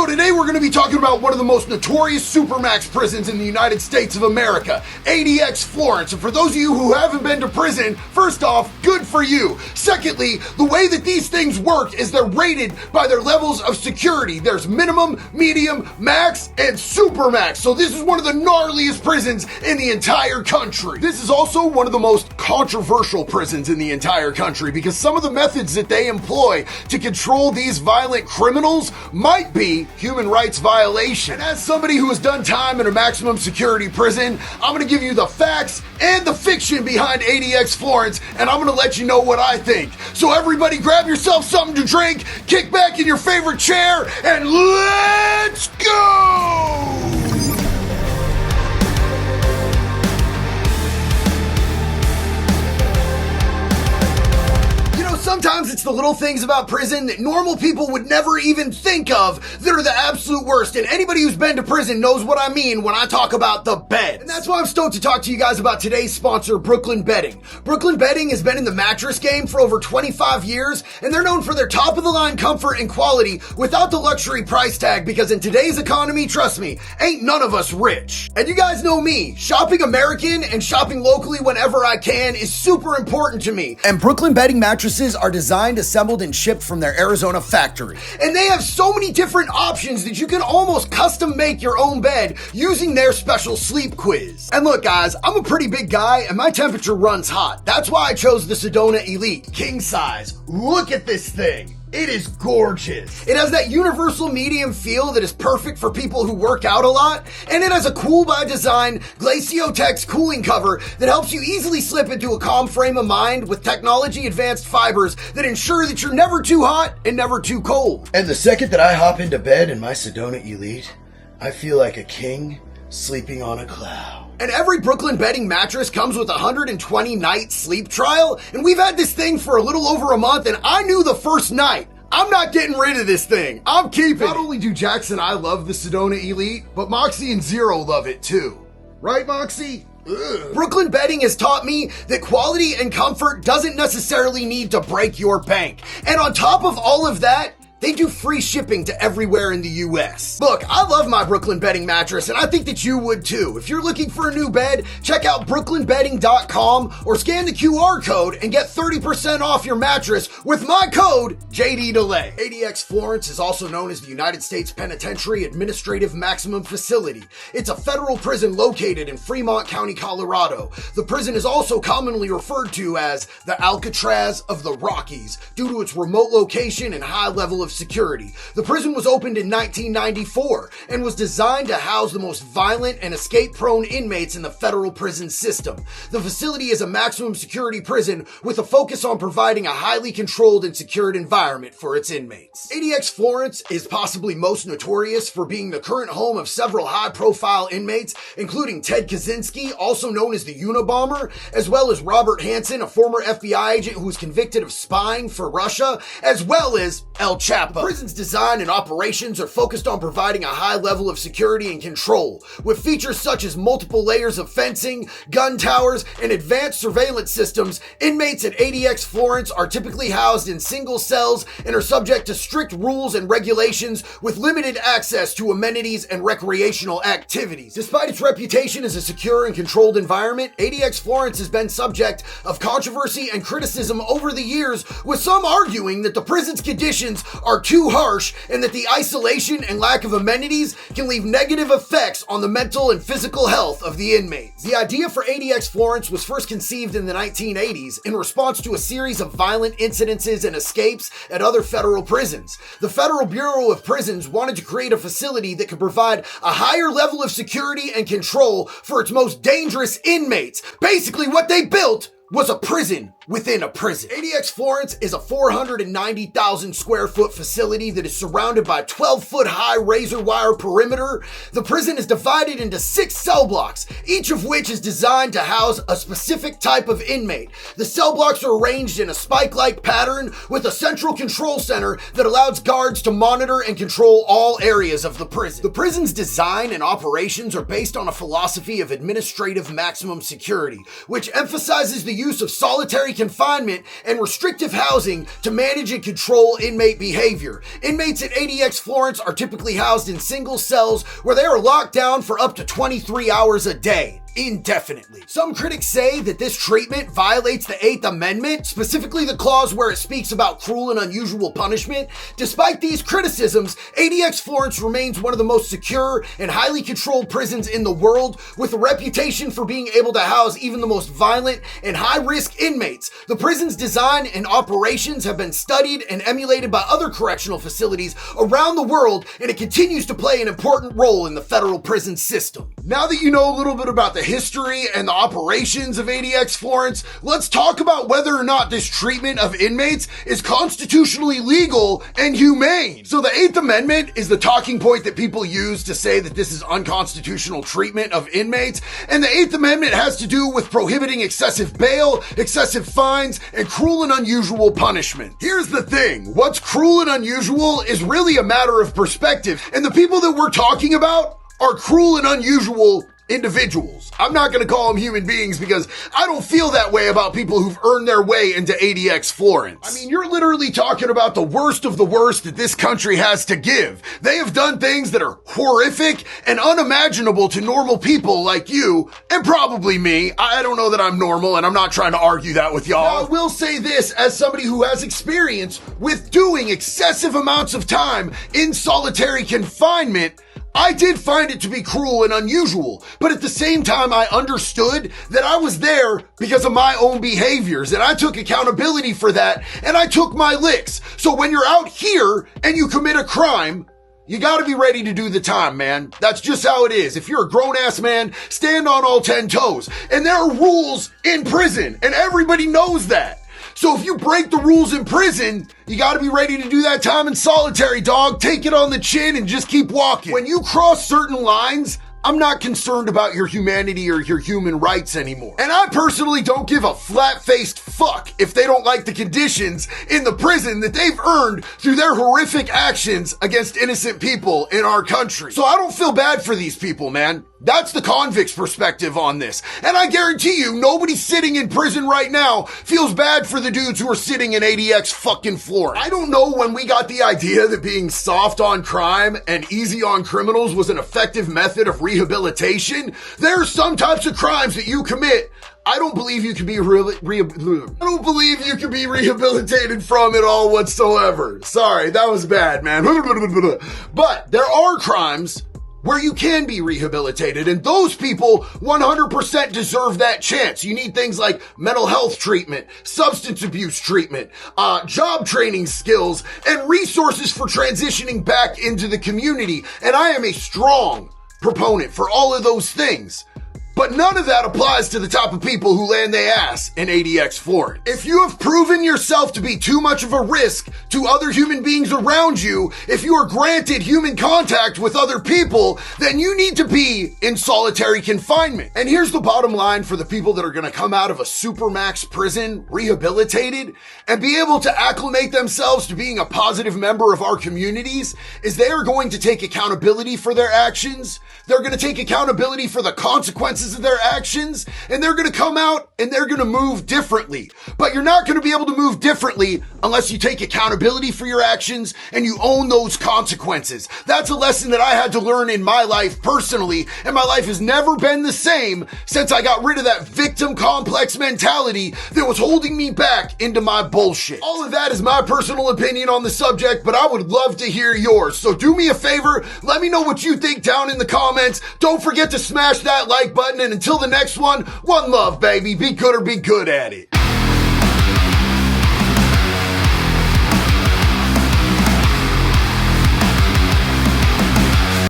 So today we're going to be talking about one of the most notorious supermax prisons in the United States of America, ADX Florence. And for those of you who haven't been to prison, first off, good for you. Secondly, the way that these things work is they're rated by their levels of security. There's minimum, medium, max, and supermax. So this is one of the gnarliest prisons in the entire country. This is also one of the most controversial prisons in the entire country because some of the methods that they employ to control these violent criminals might be human rights violation. And as somebody who has done time in a maximum security prison, I'm going to give you the facts and the fiction behind ADX Florence, and I'm going to let you know what I think. So everybody grab yourself something to drink, kick back in your favorite chair, and let's go! Sometimes it's the little things about prison that normal people would never even think of that are the absolute worst. And anybody who's been to prison knows what I mean when I talk about the bed. And that's why I'm stoked to talk to you guys about today's sponsor, Brooklyn Bedding. Brooklyn Bedding has been in the mattress game for over 25 years, and they're known for their top-of-the-line comfort and quality without the luxury price tag because in today's economy, trust me, ain't none of us rich. And you guys know me, shopping American and shopping locally whenever I can is super important to me. And Brooklyn Bedding mattresses are designed, assembled, and shipped from their Arizona factory. And they have so many different options that you can almost custom make your own bed using their special sleep quiz. And look guys, I'm a pretty big guy and my temperature runs hot. That's why I chose the Sedona Elite King Size. Look at this thing. It is gorgeous. It has that universal medium feel that is perfect for people who work out a lot, and it has a cool by design Glaciotex cooling cover that helps you easily slip into a calm frame of mind with technology advanced fibers that ensure that you're never too hot and never too cold. And the second that I hop into bed in my Sedona Elite, I feel like a king sleeping on a cloud. And every Brooklyn Bedding mattress comes with a 120-night sleep trial, and we've had this thing for a little over a month, and I knew the first night, I'm not getting rid of this thing. I'm keeping it. Not only do Jax and I love the Sedona Elite, but Moxie and Zero love it too. Right, Moxie? Ugh. Brooklyn Bedding has taught me that quality and comfort doesn't necessarily need to break your bank. And on top of all of that, they do free shipping to everywhere in the US. Look, I love my Brooklyn Bedding mattress, and I think that you would too. If you're looking for a new bed, check out brooklynbedding.com or scan the QR code and get 30% off your mattress with my code JDDelay. ADX Florence is also known as the United States Penitentiary Administrative Maximum Facility. It's a federal prison located in Fremont County, Colorado. The prison is also commonly referred to as the Alcatraz of the Rockies due to its remote location and high level of security. The prison was opened in 1994 and was designed to house the most violent and escape-prone inmates in the federal prison system. The facility is a maximum security prison with a focus on providing a highly controlled and secured environment for its inmates. ADX Florence is possibly most notorious for being the current home of several high-profile inmates, including Ted Kaczynski, also known as the Unabomber, as well as Robert Hansen, a former FBI agent who was convicted of spying for Russia, as well as El Chapo. The prison's design and operations are focused on providing a high level of security and control, with features such as multiple layers of fencing, gun towers, and advanced surveillance systems. Inmates at ADX Florence are typically housed in single cells and are subject to strict rules and regulations with limited access to amenities and recreational activities. Despite its reputation as a secure and controlled environment, ADX Florence has been subject of controversy and criticism over the years, with some arguing that the prison's conditions are too harsh and that the isolation and lack of amenities can leave negative effects on the mental and physical health of the inmates. The idea for ADX Florence was first conceived in the 1980s in response to a series of violent incidences and escapes at other federal prisons. The Federal Bureau of Prisons wanted to create a facility that could provide a higher level of security and control for its most dangerous inmates. Basically, what they built was a prison within a prison. ADX Florence is a 490,000 square foot facility that is surrounded by a 12-foot high razor wire perimeter. The prison is divided into 6 cell blocks, each of which is designed to house a specific type of inmate. The cell blocks are arranged in a spike-like pattern with a central control center that allows guards to monitor and control all areas of the prison. The prison's design and operations are based on a philosophy of administrative maximum security, which emphasizes the use of solitary confinement and restrictive housing to manage and control inmate behavior. Inmates at ADX Florence are typically housed in single cells where they are locked down for up to 23 hours a day. Indefinitely. Some critics say that this treatment violates the 8th Amendment, specifically the clause where it speaks about cruel and unusual punishment. Despite these criticisms, ADX Florence remains one of the most secure and highly controlled prisons in the world, with a reputation for being able to house even the most violent and high-risk inmates. The prison's design and operations have been studied and emulated by other correctional facilities around the world, and it continues to play an important role in the federal prison system. Now that you know a little bit about the history and the operations of ADX Florence, let's talk about whether or not this treatment of inmates is constitutionally legal and humane. So the 8th Amendment is the talking point that people use to say that this is unconstitutional treatment of inmates, and the 8th Amendment has to do with prohibiting excessive bail, excessive fines, and cruel and unusual punishment. Here's the thing, what's cruel and unusual is really a matter of perspective, and the people that we're talking about are cruel and unusual individuals. I'm not going to call them human beings because I don't feel that way about people who've earned their way into ADX Florence. I mean, you're literally talking about the worst of the worst that this country has to give. They have done things that are horrific and unimaginable to normal people like you and probably me. I don't know that I'm normal, and I'm not trying to argue that with y'all. Now, I will say this as somebody who has experience with doing excessive amounts of time in solitary confinement. I did find it to be cruel and unusual, but at the same time, I understood that I was there because of my own behaviors, and I took accountability for that, and I took my licks. So when you're out here and you commit a crime, you gotta be ready to do the time, man. That's just how it is. If you're a grown-ass man, stand on all 10 toes. And there are rules in prison, and everybody knows that. So if you break the rules in prison, you gotta be ready to do that time in solitary, dog. Take it on the chin and just keep walking. When you cross certain lines, I'm not concerned about your humanity or your human rights anymore. And I personally don't give a flat-faced fuck if they don't like the conditions in the prison that they've earned through their horrific actions against innocent people in our country. So I don't feel bad for these people, man. That's the convict's perspective on this. And I guarantee you, nobody sitting in prison right now feels bad for the dudes who are sitting in ADX fucking Florence. I don't know when we got the idea that being soft on crime and easy on criminals was an effective method of rehabilitation. There are some types of crimes that you commit I don't believe you can be rehabilitated from it all whatsoever. Sorry, that was bad, man. But there are crimes where you can be rehabilitated, and those people 100% deserve that chance. You need things like mental health treatment, substance abuse treatment, job training skills, and resources for transitioning back into the community. And I am a strong proponent for all of those things. But none of that applies to the type of people who land their ass in ADX Florence. If you have proven yourself to be too much of a risk to other human beings around you, if you are granted human contact with other people, then you need to be in solitary confinement. And here's the bottom line for the people that are going to come out of a supermax prison rehabilitated and be able to acclimate themselves to being a positive member of our communities, is they are going to take accountability for their actions. They're going to take accountability for the consequences of their actions, and they're going to come out and they're going to move differently. But you're not going to be able to move differently unless you take accountability for your actions and you own those consequences. That's a lesson that I had to learn in my life personally, and my life has never been the same since I got rid of that victim complex mentality that was holding me back into my bullshit. All of that is my personal opinion on the subject, but I would love to hear yours. So do me a favor, let me know what you think down in the comments. Don't forget to smash that like button, and until the next one love, baby. Be good or be good at it.